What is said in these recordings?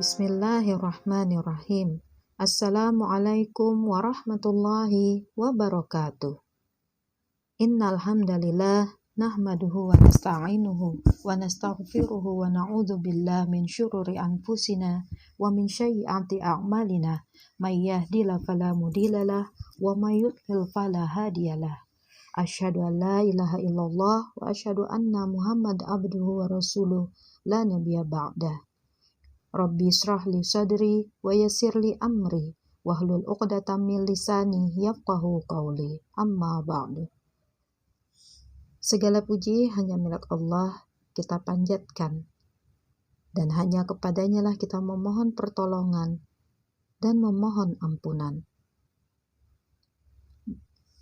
Bismillahirrahmanirrahim. Assalamualaikum warahmatullahi wabarakatuh. Innal hamdalillah nahmaduhu wa nasta'inuhu wa nastaghfiruhu wa na'udzu billahi min syururi anfusina wa min sayyiati a'malina may yahdihillahu fala mudhillalah wa may yudlil fala hadiyalah. Asyhadu an la ilaha illallah wa asyhadu anna Muhammad abduhu wa rasuluh la nabiyya ba'dah. Rabbi israh li sadri wa yassir li amri wahlul 'uqdatam min lisani yafqahu qawli. Amma ba'du. Segala puji hanya milik Allah, kita panjatkan, dan hanya kepadanya lah kita memohon pertolongan dan memohon ampunan.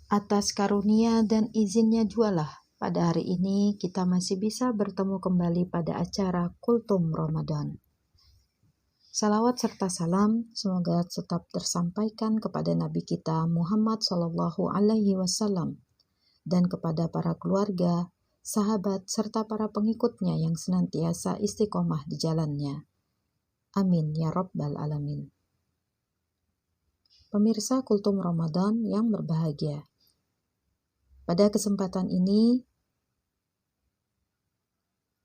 Atas karunia dan izinnya jualah pada hari ini kita masih bisa bertemu kembali pada acara Kultum Ramadan. Salawat serta salam semoga tetap tersampaikan kepada Nabi kita Muhammad Sallallahu Alaihi Wasallam dan kepada para keluarga, sahabat, serta para pengikutnya yang senantiasa istiqomah di jalannya. Amin ya Rabbal Alamin. Pemirsa Kultum Ramadan yang berbahagia, pada kesempatan ini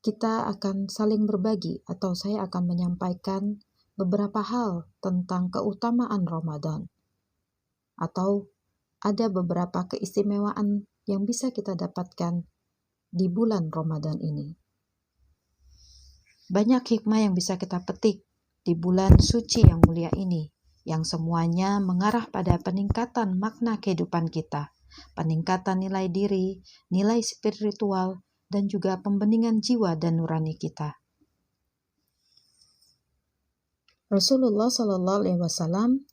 kita akan saling berbagi atau saya akan menyampaikan beberapa hal tentang keutamaan Ramadan, atau ada beberapa keistimewaan yang bisa kita dapatkan di bulan Ramadan ini. Banyak hikmah yang bisa kita petik di bulan suci yang mulia ini, yang semuanya mengarah pada peningkatan makna kehidupan kita, peningkatan nilai diri, nilai spiritual, dan juga pembeningan jiwa dan nurani kita. Rasulullah Sallallahu Alaihi Wasallam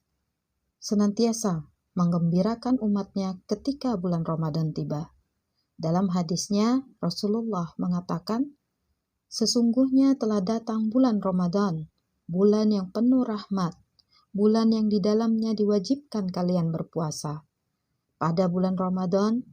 senantiasa menggembirakan umatnya ketika bulan Ramadan tiba. Dalam hadisnya, Rasulullah mengatakan, sesungguhnya telah datang bulan Ramadan, bulan yang penuh rahmat, bulan yang di dalamnya diwajibkan kalian berpuasa. Pada bulan Ramadan,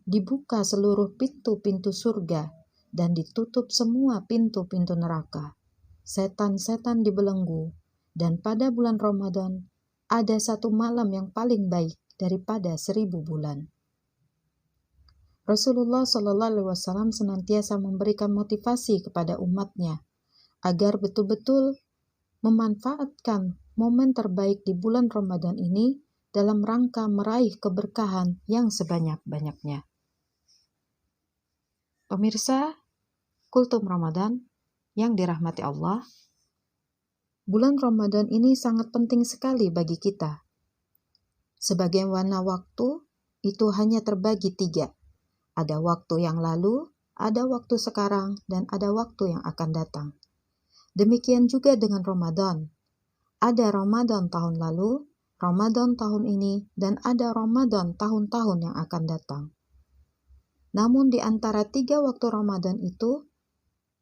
dibuka seluruh pintu-pintu surga dan ditutup semua pintu-pintu neraka. Setan-setan dibelenggu. Dan pada bulan Ramadan, ada satu malam yang paling baik daripada 1000 bulan. Rasulullah Sallallahu Alaihi Wasallam senantiasa memberikan motivasi kepada umatnya agar betul-betul memanfaatkan momen terbaik di bulan Ramadan ini dalam rangka meraih keberkahan yang sebanyak-banyaknya. Pemirsa Kultum Ramadan yang dirahmati Allah, bulan Ramadan ini sangat penting sekali bagi kita. Sebagaimana waktu itu hanya terbagi 3. Ada waktu yang lalu, ada waktu sekarang, dan ada waktu yang akan datang. Demikian juga dengan Ramadan. Ada Ramadan tahun lalu, Ramadan tahun ini, dan ada Ramadan tahun-tahun yang akan datang. Namun di antara 3 waktu Ramadan itu,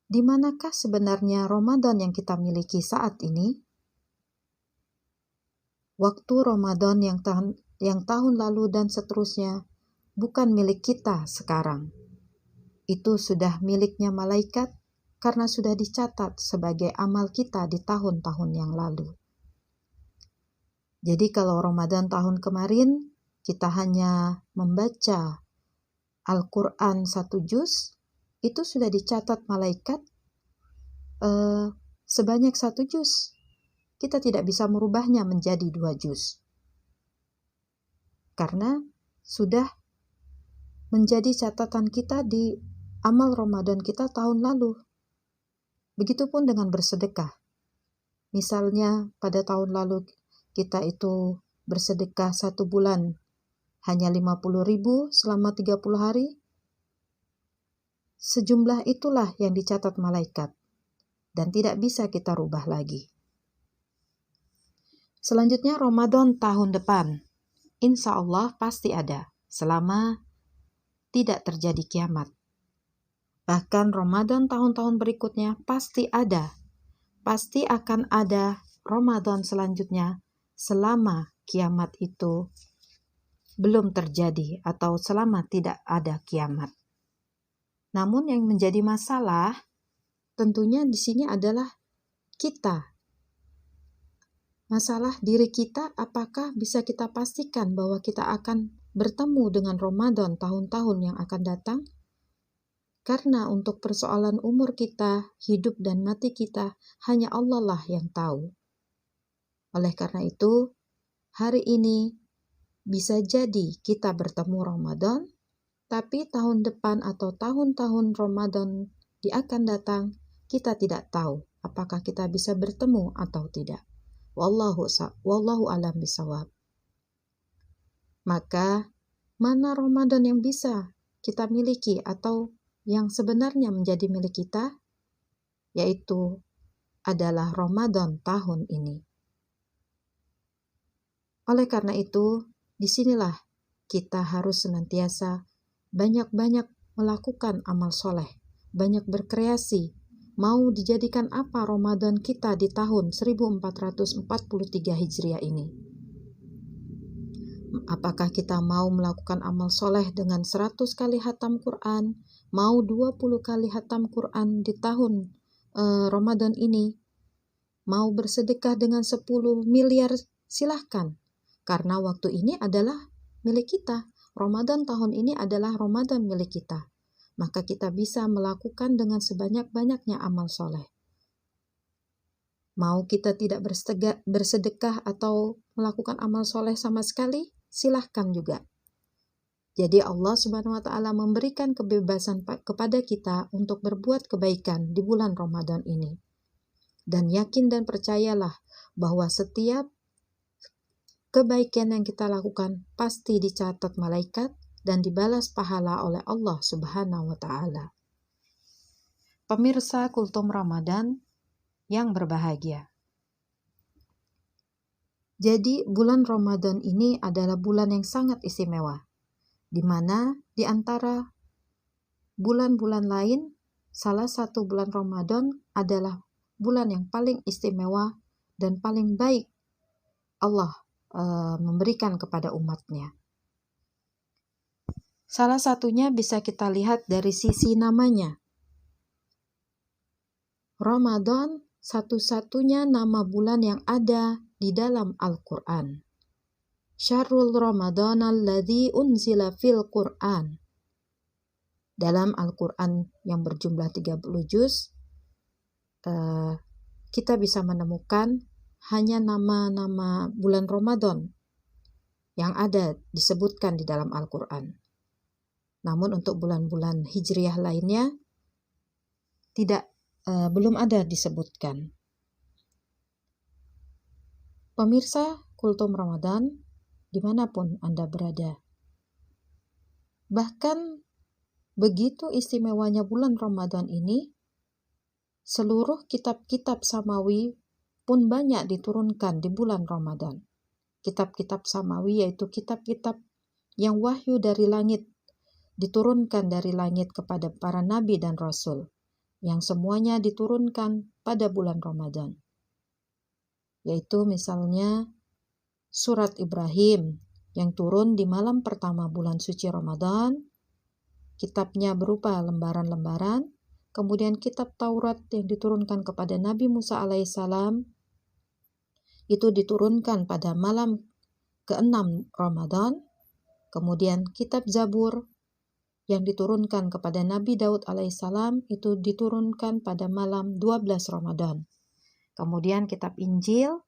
di manakah sebenarnya Ramadan yang kita miliki saat ini? Waktu Ramadan yang tahun lalu dan seterusnya bukan milik kita sekarang. Itu sudah miliknya malaikat karena sudah dicatat sebagai amal kita di tahun-tahun yang lalu. Jadi kalau Ramadan tahun kemarin kita hanya membaca Al-Quran 1 juz, itu sudah dicatat malaikat sebanyak 1 juz. Kita tidak bisa merubahnya menjadi 2 juz. Karena sudah menjadi catatan kita di amal Ramadan kita tahun lalu. Begitupun dengan bersedekah. Misalnya pada tahun lalu kita itu bersedekah 1 bulan hanya 50.000 selama 30 hari. Sejumlah itulah yang dicatat malaikat dan tidak bisa kita rubah lagi. Selanjutnya Ramadan tahun depan. Insya Allah pasti ada selama tidak terjadi kiamat. Bahkan Ramadan tahun-tahun berikutnya pasti ada. Pasti akan ada Ramadan selanjutnya selama kiamat itu belum terjadi atau selama tidak ada kiamat. Namun yang menjadi masalah tentunya di sini adalah kita Masalah diri kita, apakah bisa kita pastikan bahwa kita akan bertemu dengan Ramadan tahun-tahun yang akan datang? Karena untuk persoalan umur kita, hidup dan mati kita, hanya Allah lah yang tahu. Oleh karena itu, hari ini bisa jadi kita bertemu Ramadan, tapi tahun depan atau tahun-tahun Ramadan di akan datang, kita tidak tahu apakah kita bisa bertemu atau tidak. Wallahu alam bisawab. Maka, mana Ramadan yang bisa kita miliki atau yang sebenarnya menjadi milik kita, yaitu adalah Ramadan tahun ini. Oleh karena itu, disinilah kita harus senantiasa banyak-banyak melakukan amal soleh, banyak berkreasi. Mau dijadikan apa Ramadan kita di tahun 1443 Hijriah ini? Apakah kita mau melakukan amal soleh dengan 100 kali hatam Quran, mau 20 kali hatam Quran di tahun Ramadan ini, mau bersedekah dengan 10 miliar, silahkan. Karena waktu ini adalah milik kita. Ramadan tahun ini adalah Ramadan milik kita. Maka kita bisa melakukan dengan sebanyak-banyaknya amal soleh. Mau kita tidak bersedekah atau melakukan amal soleh sama sekali, silahkan juga. Jadi Allah Subhanahu wa Ta'ala memberikan kebebasan kepada kita untuk berbuat kebaikan di bulan Ramadan ini. Dan yakin dan percayalah bahwa setiap kebaikan yang kita lakukan pasti dicatat malaikat dan dibalas pahala oleh Allah Subhanahu wa Ta'ala. Pemirsa Kultum Ramadan yang berbahagia. Jadi bulan Ramadan ini adalah bulan yang sangat istimewa, di mana di antara bulan-bulan lain, salah satu bulan Ramadan adalah bulan yang paling istimewa dan paling baik Allah memberikan kepada umatnya. Salah satunya bisa kita lihat dari sisi namanya. Ramadan satu-satunya nama bulan yang ada di dalam Al-Quran. Syahrul Ramadan alladzi unzila fil Quran. Dalam Al-Quran yang berjumlah 30 juz, kita bisa menemukan hanya nama-nama bulan Ramadan yang ada disebutkan di dalam Al-Quran. Namun untuk bulan-bulan Hijriah lainnya belum ada disebutkan. Pemirsa Kultum Ramadan, dimanapun Anda berada. Bahkan begitu istimewanya bulan Ramadan ini, seluruh kitab-kitab samawi pun banyak diturunkan di bulan Ramadan. Kitab-kitab samawi yaitu kitab-kitab yang wahyu dari langit, diturunkan dari langit kepada para nabi dan rasul, yang semuanya diturunkan pada bulan Ramadan. Yaitu misalnya surat Ibrahim yang turun di malam pertama bulan suci Ramadan, kitabnya berupa lembaran-lembaran, kemudian kitab Taurat yang diturunkan kepada Nabi Musa alaihissalam, itu diturunkan pada malam ke-6 Ramadan, kemudian kitab Zabur yang diturunkan kepada Nabi Daud alaihissalam itu diturunkan pada malam 12 Ramadan. Kemudian kitab Injil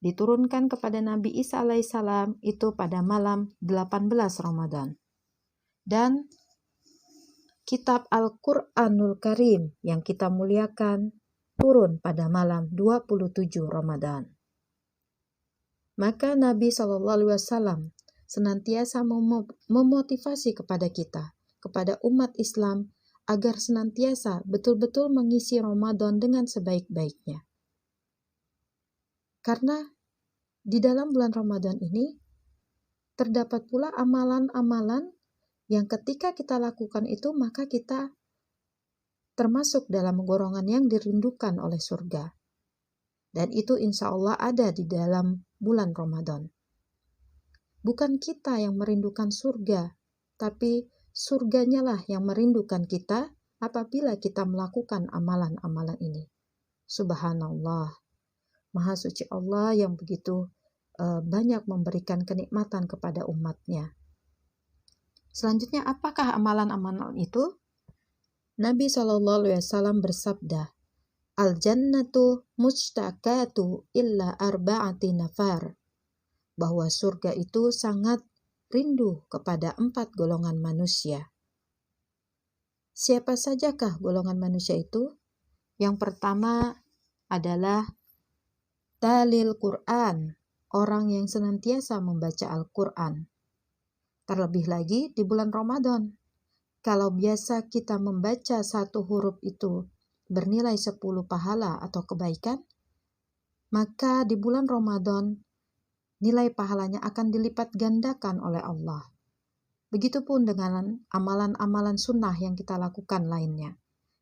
diturunkan kepada Nabi Isa alaihissalam itu pada malam 18 Ramadan. Dan kitab Al-Quranul Karim yang kita muliakan turun pada malam 27 Ramadan. Maka Nabi SAW senantiasa memotivasi kepada kita, kepada umat Islam, agar senantiasa betul-betul mengisi Ramadan dengan sebaik-baiknya. Karena di dalam bulan Ramadan ini terdapat pula amalan-amalan yang ketika kita lakukan itu, maka kita termasuk dalam golongan yang dirindukan oleh surga. Dan itu insya Allah ada di dalam bulan Ramadan. Bukan kita yang merindukan surga, tapi surganya lah yang merindukan kita apabila kita melakukan amalan-amalan ini. Subhanallah. Maha Suci Allah yang begitu banyak memberikan kenikmatan kepada umatnya. Selanjutnya, apakah amalan-amalan itu? Nabi SAW bersabda, Al-jannatu mustaqatu illa arba'ati nafar, bahwa surga itu sangat rindu kepada 4 golongan manusia. Siapa sajakah golongan manusia itu? Yang pertama adalah talil Quran, orang yang senantiasa membaca Al-Quran. Terlebih lagi di bulan Ramadan. Kalau biasa kita membaca satu huruf itu bernilai 10 pahala atau kebaikan, maka di bulan Ramadan nilai pahalanya akan dilipat gandakan oleh Allah. Begitupun dengan amalan-amalan sunnah yang kita lakukan lainnya.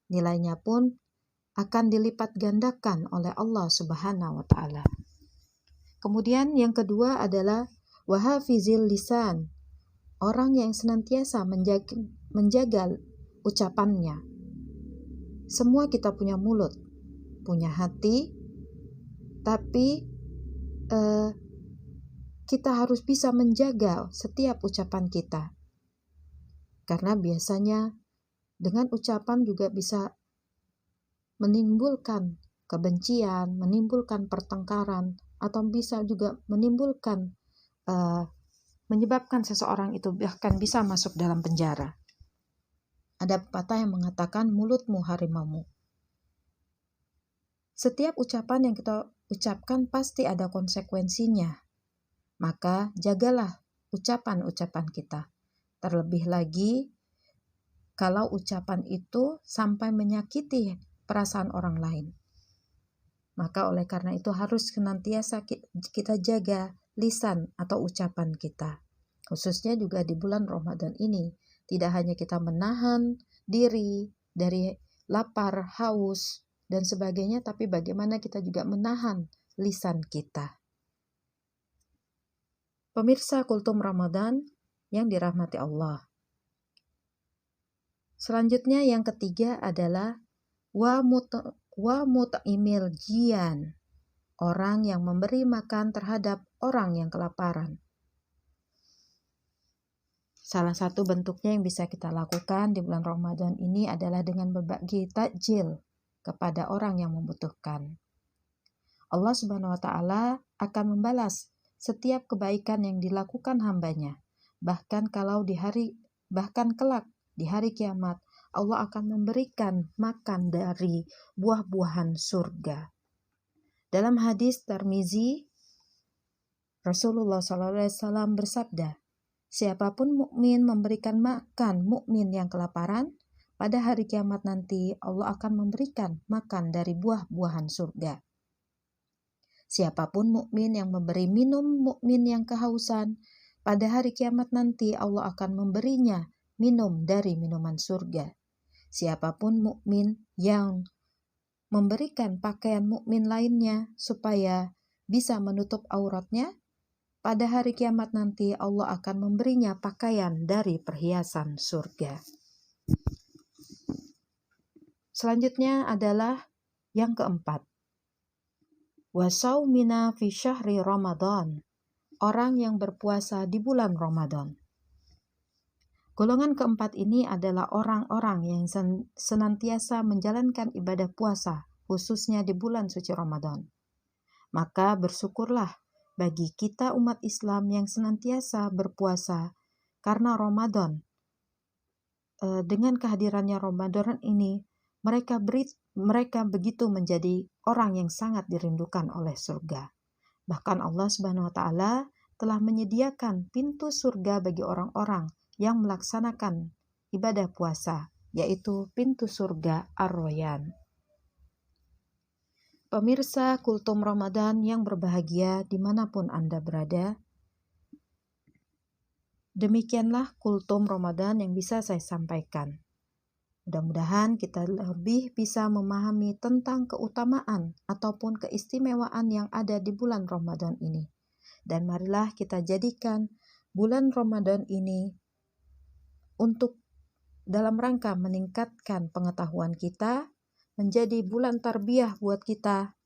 Nilainya pun akan dilipat gandakan oleh Allah Subhanahu wa Ta'ala. Kemudian yang kedua adalah wahafizil lisan, orang yang senantiasa menjaga ucapannya. Semua kita punya mulut, punya hati, tapi kita harus bisa menjaga setiap ucapan kita. Karena biasanya dengan ucapan juga bisa menimbulkan kebencian, menimbulkan pertengkaran, atau bisa juga menimbulkan menyebabkan seseorang itu bahkan bisa masuk dalam penjara. Ada pepatah yang mengatakan mulutmu harimaumu. Setiap ucapan yang kita ucapkan pasti ada konsekuensinya. Maka jagalah ucapan-ucapan kita. Terlebih lagi kalau ucapan itu sampai menyakiti perasaan orang lain. Maka oleh karena itu harus senantiasa kita jaga lisan atau ucapan kita. Khususnya juga di bulan Ramadan ini. Tidak hanya kita menahan diri dari lapar, haus, dan sebagainya, tapi bagaimana kita juga menahan lisan kita. Pemirsa Kultum Ramadan yang dirahmati Allah. Selanjutnya yang ketiga adalah wa mut'imil jian, orang yang memberi makan terhadap orang yang kelaparan. Salah satu bentuknya yang bisa kita lakukan di bulan Ramadan ini adalah dengan berbagi takjil kepada orang yang membutuhkan. Allah Subhanahu wa Ta'ala akan membalas setiap kebaikan yang dilakukan hambanya. Bahkan kelak di hari kiamat, Allah akan memberikan makan dari buah-buahan surga. Dalam hadis Tirmizi, Rasulullah SAW bersabda, siapapun mukmin memberikan makan mukmin yang kelaparan, pada hari kiamat nanti Allah akan memberikan makan dari buah-buahan surga. Siapapun mukmin yang memberi minum mukmin yang kehausan, pada hari kiamat nanti Allah akan memberinya minum dari minuman surga. Siapapun mukmin yang memberikan pakaian mukmin lainnya supaya bisa menutup auratnya, pada hari kiamat nanti Allah akan memberinya pakaian dari perhiasan surga. Selanjutnya adalah yang keempat. Wasaumina fi syahri Ramadan, orang yang berpuasa di bulan Ramadan. Golongan keempat ini adalah orang-orang yang senantiasa menjalankan ibadah puasa, khususnya di bulan suci Ramadan. Maka bersyukurlah bagi kita umat Islam yang senantiasa berpuasa karena Ramadan. Dengan kehadirannya Ramadan ini, mereka begitu menjadi orang yang sangat dirindukan oleh surga. Bahkan Allah Subhanahu wa Ta'ala telah menyediakan pintu surga bagi orang-orang yang melaksanakan ibadah puasa, yaitu pintu surga Ar-Rayyan. Pemirsa Kultum Ramadan yang berbahagia dimanapun Anda berada, demikianlah Kultum Ramadan yang bisa saya sampaikan. Mudah-mudahan kita lebih bisa memahami tentang keutamaan ataupun keistimewaan yang ada di bulan Ramadan ini. Dan marilah kita jadikan bulan Ramadan ini untuk dalam rangka meningkatkan pengetahuan kita, menjadi bulan tarbiyah buat kita,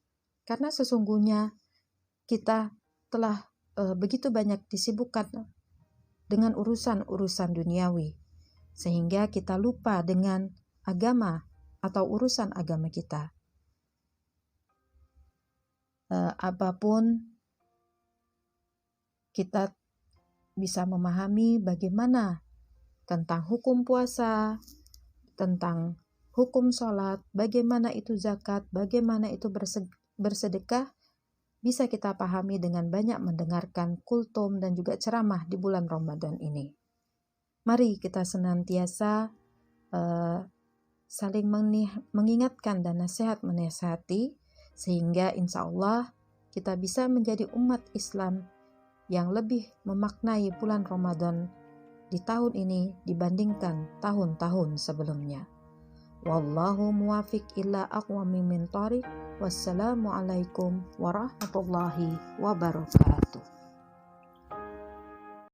Karena sesungguhnya kita telah begitu banyak disibukkan dengan urusan-urusan duniawi, sehingga kita lupa dengan agama atau urusan agama kita. Apapun kita bisa memahami bagaimana tentang hukum puasa, tentang hukum sholat, bagaimana itu zakat, bagaimana itu bersedekah, bisa kita pahami dengan banyak mendengarkan kultum dan juga ceramah di bulan Ramadan ini. Mari kita senantiasa saling mengingatkan dan nasihat-menasihati, sehingga insya Allah kita bisa menjadi umat Islam yang lebih memaknai bulan Ramadan di tahun ini dibandingkan tahun-tahun sebelumnya. Wallahu muwafiq ila aqwami min thariq. Wassalamualaikum warahmatullahi wabarakatuh.